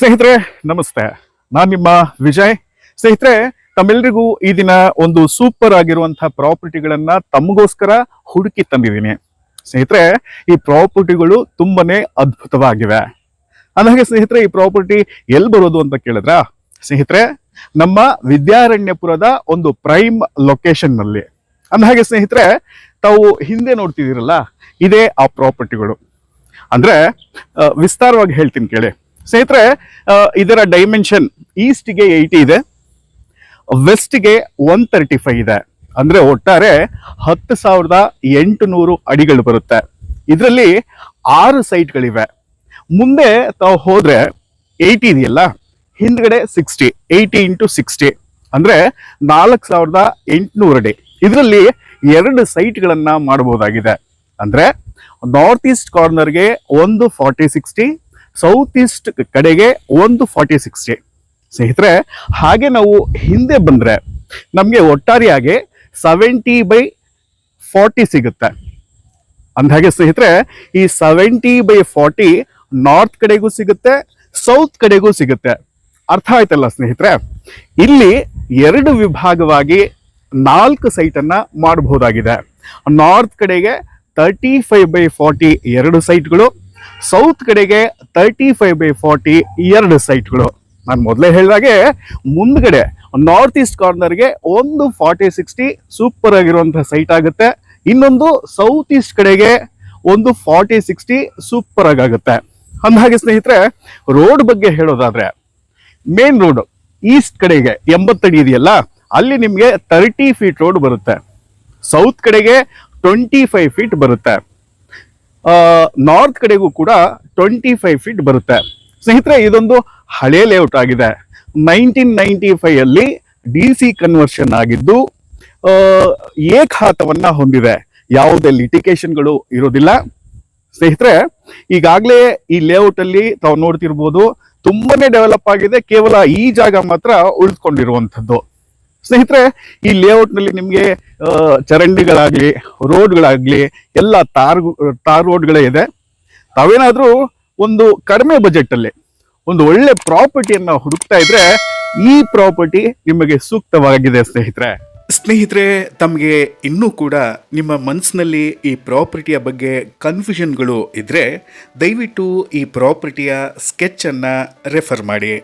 ಸ್ನೇಹಿತರೆ ನಮಸ್ತೆ, ನಾನು ನಿಮ್ಮ ವಿಜಯ್. ಸ್ನೇಹಿತರೆ, ತಮ್ಮೆಲ್ಲರಿಗೂ ಈ ದಿನ ಒಂದು ಸೂಪರ್ ಆಗಿರುವಂತಹ ಪ್ರಾಪರ್ಟಿಗಳನ್ನ ತಮಗೋಸ್ಕರ ಹುಡುಕಿ ತಂದಿದ್ದೀನಿ. ಸ್ನೇಹಿತರೆ, ಈ ಪ್ರಾಪರ್ಟಿಗಳು ತುಂಬಾನೇ ಅದ್ಭುತವಾಗಿವೆ. ಅಂದಾಗೆ ಸ್ನೇಹಿತರೆ, ಈ ಪ್ರಾಪರ್ಟಿ ಎಲ್ಲಿ ಬರೋದು ಅಂತ ಕೇಳಿದ್ರ, ಸ್ನೇಹಿತರೆ ನಮ್ಮ ವಿದ್ಯಾರಣ್ಯಪುರದ ಒಂದು ಪ್ರೈಮ್ ಲೊಕೇಶನ್ ನಲ್ಲಿ. ಅಂದಹಾಗೆ ಸ್ನೇಹಿತರೆ, ತಾವು ಹಿಂದೆ ನೋಡ್ತಿದ್ದೀರಲ್ಲ, ಇದೇ ಆ ಪ್ರಾಪರ್ಟಿಗಳು. ಅಂದ್ರೆ ವಿಸ್ತಾರವಾಗಿ ಹೇಳ್ತೀನಿ ಕೇಳಿ ಸ್ನೇಹಿತರೆ. ಇದರ ಡೈಮೆನ್ಷನ್ ಈಸ್ಟ್ಗೆ 80 ಇದೆ, ವೆಸ್ಟ್ಗೆ 135 ಇದೆ. ಅಂದ್ರೆ ಒಟ್ಟಾರೆ 10,800 ಅಡಿಗಳು ಬರುತ್ತೆ. ಇದರಲ್ಲಿ 6 ಸೈಟ್ಗಳಿವೆ. ಮುಂದೆ ತಾವು ಹೋದ್ರೆ 80 ಇದೆಯಲ್ಲ, ಹಿಂದ್ಗಡೆ 60, 80 ಇಂಟು 60 ಅಂದ್ರೆ 4,800 ಅಡಿ. ಇದರಲ್ಲಿ 2 ಸೈಟ್ಗಳನ್ನ ಮಾಡಬಹುದಾಗಿದೆ. ಅಂದ್ರೆ ನಾರ್ತ್ ಈಸ್ಟ್ ಕಾರ್ನರ್ಗೆ ಒಂದು 40-60, ಸೌತ್ ಈಸ್ಟ್ ಕಡೆಗೆ ಒಂದು 40-60. ಸ್ನೇಹಿತರೆ, ಹಾಗೆ ನಾವು ಹಿಂದೆ ಬಂದ್ರೆ ನಮಗೆ ಒಟ್ಟಾರೆಯಾಗಿ 70/40 ಸಿಗುತ್ತೆ. ಅಂದಹಾಗೆ ಸ್ನೇಹಿತರೆ, ಈ 70/40 ನಾರ್ತ್ ಕಡೆಗೂ ಸಿಗುತ್ತೆ, ಸೌತ್ ಕಡೆಗೂ ಸಿಗುತ್ತೆ. ಅರ್ಥ ಆಯ್ತಲ್ಲ ಸ್ನೇಹಿತರೆ? ಇಲ್ಲಿ 2 ವಿಭಾಗವಾಗಿ 4 ಸೈಟ್ ಅನ್ನ ಮಾಡಬಹುದಾಗಿದೆ. ನಾರ್ತ್ ಕಡೆಗೆ 35/40 2 ಸೈಟ್ಗಳು, ಸೌತ್ ಕಡೆಗೆ 35/40 2 ಸೈಟ್ಗಳು. ನಾನು ಮೊದಲೇ ಹೇಳಿದಾಗೆ ಮುಂದ್ಗಡೆ ನಾರ್ತ್ ಈಸ್ಟ್ ಕಾರ್ನರ್ಗೆ ಒಂದು 40-60 ಸೂಪರ್ ಆಗಿರುವಂತಹ ಸೈಟ್ ಆಗುತ್ತೆ. ಇನ್ನೊಂದು ಸೌತ್ ಈಸ್ಟ್ ಕಡೆಗೆ ಒಂದು 40-60 ಸೂಪರ್ ಆಗುತ್ತೆ. ಅಂದಹಾಗೆ ಸ್ನೇಹಿತರೆ, ರೋಡ್ ಬಗ್ಗೆ ಹೇಳೋದಾದ್ರೆ, ಮೇನ್ ರೋಡ್ ಈಸ್ಟ್ ಕಡೆಗೆ 80 ಅಡಿ ಇದೆಯಲ್ಲ, ಅಲ್ಲಿ ನಿಮ್ಗೆ 30 ಫೀಟ್ ರೋಡ್ ಬರುತ್ತೆ. ಸೌತ್ ಕಡೆಗೆ 25 ಫೀಟ್ ಬರುತ್ತೆ. ನಾರ್ತ್ ಕಡೆಗೂ ಕೂಡ 25 ಫೀಟ್ ಬರುತ್ತೆ. ಸ್ನೇಹಿತರೆ, ಇದೊಂದು ಹಳೆ ಲೇಔಟ್ ಆಗಿದೆ. 1995 ಅಲ್ಲಿ DC ಕನ್ವರ್ಷನ್ ಆಗಿದ್ದು ಏಕಹಾತವನ್ನ ಹೊಂದಿದೆ. ಯಾವುದೇ ಲಿಟಿಗೇಷನ್ಗಳು ಇರೋದಿಲ್ಲ. ಸ್ನೇಹಿತರೆ, ಈಗಾಗಲೇ ಈ ಲೇಔಟ್ ಅಲ್ಲಿ ತಾವು ನೋಡ್ತಿರ್ಬೋದು, ತುಂಬಾನೇ ಡೆವಲಪ್ ಆಗಿದೆ. ಕೇವಲ ಈ ಜಾಗ ಮಾತ್ರ ಉಳಿದುಕೊಂಡಿರುವಂಥದ್ದು. ಸ್ನೇಹಿತರೆ, ಈ ಲೇಔಟ್ ನಲ್ಲಿ ನಿಮ್ಗೆ ಚರಂಡಿಗಳಾಗ್ಲಿ, ರೋಡ್ಗಳಾಗ್ಲಿ ಎಲ್ಲ ತಾರ್ ರೋಡ್ಗಳೇ ಇದೆ. ತಾವೇನಾದ್ರೂ ಒಂದು ಕಡಿಮೆ ಬಜೆಟ್ ಅಲ್ಲಿ ಒಂದು ಒಳ್ಳೆ ಪ್ರಾಪರ್ಟಿಯನ್ನ ಹುಡುಕ್ತಾ ಇದ್ರೆ ಈ ಪ್ರಾಪರ್ಟಿ ನಿಮಗೆ ಸೂಕ್ತವಾಗಿದೆ ಸ್ನೇಹಿತರೆ. ತಮಗೆ ಇನ್ನೂ ಕೂಡ ನಿಮ್ಮ ಮನಸ್ಸಿನಲ್ಲಿ ಈ ಪ್ರಾಪರ್ಟಿಯ ಬಗ್ಗೆ ಕನ್ಫ್ಯೂಷನ್ಗಳು ಇದ್ರೆ ದಯವಿಟ್ಟು ಈ ಪ್ರಾಪರ್ಟಿಯ ಸ್ಕೆಚ್ ಅನ್ನ ರೆಫರ್ ಮಾಡಿ.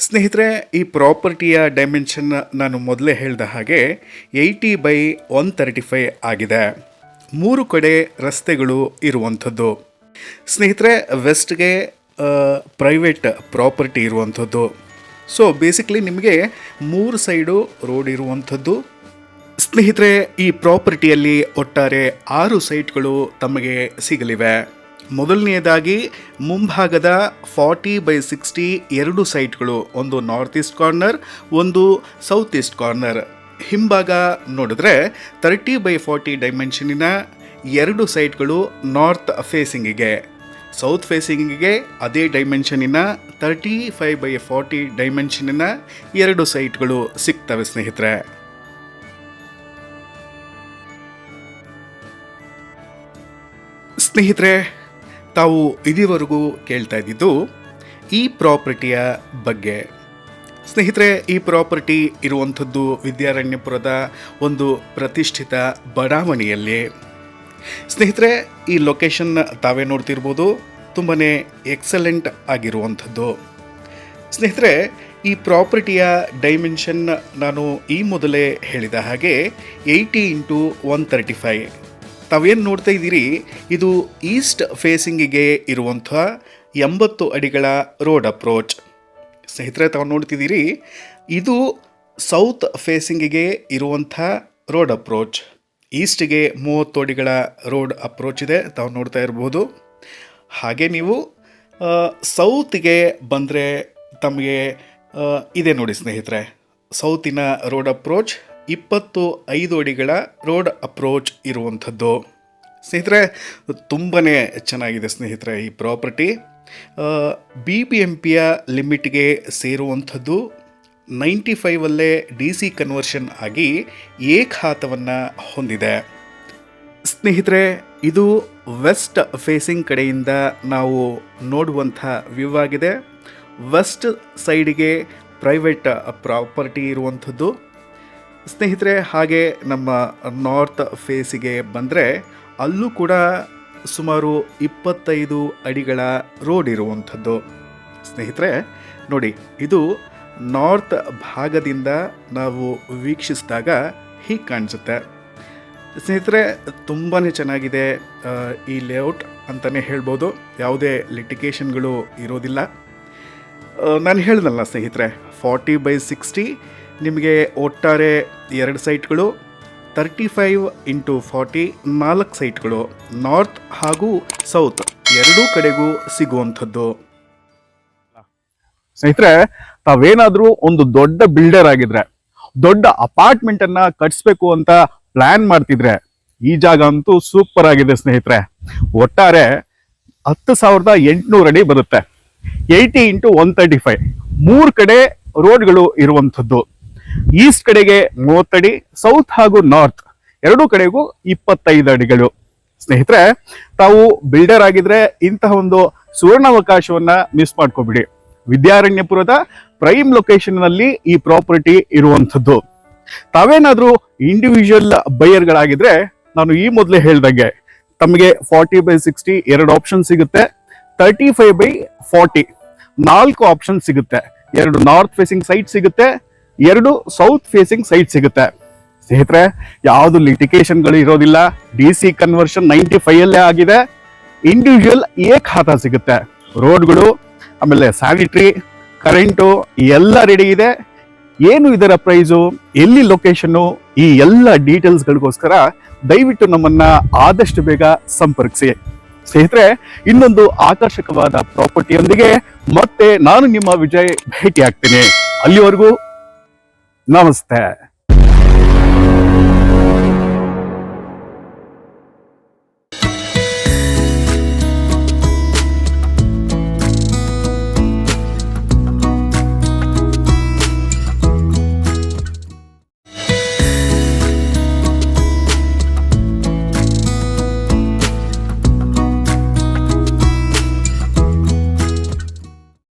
ಸ್ನೇಹಿತರೆ, ಈ ಪ್ರಾಪರ್ಟಿಯ ಡೈಮೆನ್ಷನ್ ನಾನು ಮೊದಲೇ ಹೇಳಿದ ಹಾಗೆ 80/135 ಆಗಿದೆ. 3 ಕಡೆ ರಸ್ತೆಗಳು ಇರುವಂಥದ್ದು. ಸ್ನೇಹಿತರೆ, ವೆಸ್ಟ್ಗೆ ಪ್ರೈವೇಟ್ ಪ್ರಾಪರ್ಟಿ ಇರುವಂಥದ್ದು. ಸೊ ಬೇಸಿಕ್ಲಿ ನಿಮಗೆ 3 ಸೈಡು ರೋಡ್ ಇರುವಂಥದ್ದು. ಸ್ನೇಹಿತರೆ, ಈ ಪ್ರಾಪರ್ಟಿಯಲ್ಲಿ ಒಟ್ಟಾರೆ 6 ಸೈಟ್ಗಳು ತಮಗೆ ಸಿಗಲಿವೆ. ಮೊದಲನೆಯದಾಗಿ ಮುಂಭಾಗದ 40/60 2 ಸೈಟ್ಗಳು, ಒಂದು ನಾರ್ತ್ ಈಸ್ಟ್ ಕಾರ್ನರ್, ಒಂದು ಸೌತ್ ಈಸ್ಟ್ ಕಾರ್ನರ್. ಹಿಂಭಾಗ ನೋಡಿದ್ರೆ 30/40 ಡೈಮೆನ್ಷನಿನ 2 ಸೈಟ್ಗಳು ನಾರ್ತ್ ಫೇಸಿಂಗಿಗೆ, ಸೌತ್ ಫೇಸಿಂಗಿಗೆ ಅದೇ ಡೈಮೆನ್ಷನಿನ 35/40 ಡೈಮೆನ್ಷನಿನ 2 ಸೈಟ್ಗಳು ಸಿಗ್ತವೆ. ಸ್ನೇಹಿತರೆ, ತಾವು ಇದುವರೆಗೂ ಕೇಳ್ತಾ ಇದ್ದಿದ್ದು ಈ ಪ್ರಾಪರ್ಟಿಯ ಬಗ್ಗೆ. ಸ್ನೇಹಿತರೆ, ಈ ಪ್ರಾಪರ್ಟಿ ಇರುವಂಥದ್ದು ವಿದ್ಯಾರಣ್ಯಪುರದ ಒಂದು ಪ್ರತಿಷ್ಠಿತ ಬಡಾವಣೆಯಲ್ಲಿ. ಸ್ನೇಹಿತರೆ, ಈ ಲೊಕೇಶನ್ ತಾವೇ ನೋಡ್ತಿರ್ಬೋದು, ತುಂಬಾ ಎಕ್ಸಲೆಂಟ್ ಆಗಿರುವಂಥದ್ದು. ಸ್ನೇಹಿತರೆ, ಈ ಪ್ರಾಪರ್ಟಿಯ ಡೈಮೆನ್ಷನ್ ನಾನು ಈ ಮೊದಲೇ ಹೇಳಿದ ಹಾಗೆ 80x135. ತಾವೇನು ನೋಡ್ತಾ ಇದ್ದೀರಿ, ಇದು ಈಸ್ಟ್ ಫೇಸಿಂಗಿಗೆ ಇರುವಂಥ 80 ಅಡಿಗಳ ರೋಡ್ ಅಪ್ರೋಚ್. ಸ್ನೇಹಿತರೆ, ತಾವು ನೋಡ್ತಿದ್ದೀರಿ, ಇದು ಸೌತ್ ಫೇಸಿಂಗಿಗೆ ಇರುವಂಥ ರೋಡ್ ಅಪ್ರೋಚ್. ಈಸ್ಟ್ಗೆ 30 ಅಡಿಗಳ ರೋಡ್ ಅಪ್ರೋಚ್ ಇದೆ, ತಾವು ನೋಡ್ತಾ ಇರ್ಬೋದು. ಹಾಗೆ ನೀವು ಸೌತ್ಗೆ ಬಂದರೆ ತಮಗೆ ಇದೆ ನೋಡಿ ಸ್ನೇಹಿತರೆ, ಸೌತಿನ ರೋಡ್ ಅಪ್ರೋಚ್ 25 ಅಡಿಗಳ ರೋಡ್ ಅಪ್ರೋಚ್ ಇರುವಂಥದ್ದು. ಸ್ನೇಹಿತರೆ, ತುಂಬಾ ಚೆನ್ನಾಗಿದೆ ಸ್ನೇಹಿತರೆ. ಈ ಪ್ರಾಪರ್ಟಿ BBMPಯ ಲಿಮಿಟ್ಗೆ ಸೇರುವಂಥದ್ದು. 95 DC ಕನ್ವರ್ಷನ್ ಆಗಿ ಏಕಹಾತವನ್ನು ಹೊಂದಿದೆ. ಸ್ನೇಹಿತರೆ, ಇದು ವೆಸ್ಟ್ ಫೇಸಿಂಗ್ ಕಡೆಯಿಂದ ನಾವು ನೋಡುವಂಥ ವ್ಯೂ ಆಗಿದೆ. ವೆಸ್ಟ್ ಸೈಡಿಗೆ ಪ್ರೈವೇಟ್ ಪ್ರಾಪರ್ಟಿ ಇರುವಂಥದ್ದು ಸ್ನೇಹಿತರೆ. ಹಾಗೆ ನಮ್ಮ ನಾರ್ತ್ ಫೇಸಿಗೆ ಬಂದರೆ ಅಲ್ಲೂ ಕೂಡ ಸುಮಾರು 25 ಅಡಿಗಳ ರೋಡ್ ಇರುವಂಥದ್ದು ಸ್ನೇಹಿತರೆ. ನೋಡಿ, ಇದು ನಾರ್ತ್ ಭಾಗದಿಂದ ನಾವು ವೀಕ್ಷಿಸಿದಾಗ ಹೀಗೆ ಕಾಣಿಸುತ್ತೆ ಸ್ನೇಹಿತರೆ. ತುಂಬಾ ಚೆನ್ನಾಗಿದೆ ಈ ಲೇಔಟ್ ಅಂತಲೇ ಹೇಳ್ಬೋದು. ಯಾವುದೇ ಲಿಟಿಗೇಷನ್ಗಳು ಇರೋದಿಲ್ಲ. ನಾನು ಹೇಳ್ದಲ್ಲ ಸ್ನೇಹಿತರೆ, 40/60 ನಿಮಗೆ ಒಟ್ಟಾರೆ 2 ಸೈಟ್ಗಳು, 35x40 4 ಸೈಟ್ಗಳು ನಾರ್ತ್ ಹಾಗೂ ಸೌತ್ ಎರಡೂ ಕಡೆಗೂ ಸಿಗುವಂಥದ್ದು ಸ್ನೇಹಿತರೆ. ತಾವೇನಾದರೂ ಒಂದು ದೊಡ್ಡ ಬಿಲ್ಡರ್ ಆಗಿದ್ರೆ, ದೊಡ್ಡ ಅಪಾರ್ಟ್ಮೆಂಟ್ ಅನ್ನ ಕಟ್ಸ್ಬೇಕು ಅಂತ ಪ್ಲಾನ್ ಮಾಡ್ತಿದ್ರೆ ಈ ಜಾಗ ಅಂತೂ ಸೂಪರ್ ಆಗಿದೆ ಸ್ನೇಹಿತರೆ. ಒಟ್ಟಾರೆ 10,800 ಅಡಿ ಬರುತ್ತೆ. 80x135 3 ಕಡೆ ರೋಡ್ಗಳು ಇರುವಂಥದ್ದು. ಈಸ್ಟ್ ಕಡೆಗೆ 30 ಅಡಿ, ಸೌತ್ ಹಾಗೂ ನಾರ್ತ್ ಎರಡೂ ಕಡೆಗೂ 25 ಅಡಿಗಳು ಸ್ನೇಹಿತರೆ. ತಾವು ಬಿಲ್ಡರ್ ಆಗಿದ್ರೆ ಇಂತಹ ಒಂದು ಸುವರ್ಣಾವಕಾಶವನ್ನ ಮಿಸ್ ಮಾಡ್ಕೋಬಿಡಿ. ವಿದ್ಯಾರಣ್ಯಪುರದ ಪ್ರೈಮ್ ಲೊಕೇಶನ್ ನಲ್ಲಿ ಈ ಪ್ರಾಪರ್ಟಿ ಇರುವಂಥದ್ದು. ತಾವೇನಾದ್ರೂ ಇಂಡಿವಿಜುವಲ್ ಬೈಯರ್ಗಳಾಗಿದ್ರೆ ನಾನು ಈ ಮೊದಲೇ ಹೇಳ್ದಂಗೆ ತಮಗೆ 40/60 2 ಆಪ್ಷನ್ ಸಿಗುತ್ತೆ, 35/40 4 ಆಪ್ಷನ್ ಸಿಗುತ್ತೆ. 2 ನಾರ್ತ್ ಫೇಸಿಂಗ್ ಸೈಟ್ ಸಿಗುತ್ತೆ, 2 ಸೌತ್ ಫೇಸಿಂಗ್ ಸೈಟ್ ಸಿಗುತ್ತೆ ಸ್ನೇಹಿತರೆ. ಯಾವುದು ಲಿಟಿಗೇಷನ್ಗಳು ಇರೋದಿಲ್ಲ. DC ಕನ್ವರ್ಷನ್ 95 ಅಲ್ಲೇ ಆಗಿದೆ. ಇಂಡಿವಿಜುವಲ್ ಖಾತಾ ಸಿಗುತ್ತೆ. ರೋಡ್ಗಳು, ಆಮೇಲೆ ಸ್ಯಾನಿಟರಿ, ಕರೆಂಟು ಎಲ್ಲ ರೆಡಿ ಇದೆ. ಏನು ಇದರ ಪ್ರೈಸು, ಎಲ್ಲಿ ಲೊಕೇಶನ್ನು, ಈ ಎಲ್ಲ ಡೀಟೇಲ್ಸ್ಗಳಿಗೋಸ್ಕರ ದಯವಿಟ್ಟು ನಮ್ಮನ್ನ ಆದಷ್ಟು ಬೇಗ ಸಂಪರ್ಕಿಸಿ ಸ್ನೇಹಿತರೆ. ಇನ್ನೊಂದು ಆಕರ್ಷಕವಾದ ಪ್ರಾಪರ್ಟಿಯೊಂದಿಗೆ ಮತ್ತೆ ನಾನು ನಿಮ್ಮ ವಿಜಯ್ ಭೇಟಿ ಆಗ್ತೀನಿ. ಅಲ್ಲಿವರೆಗೂ ನಮಸ್ತೆ.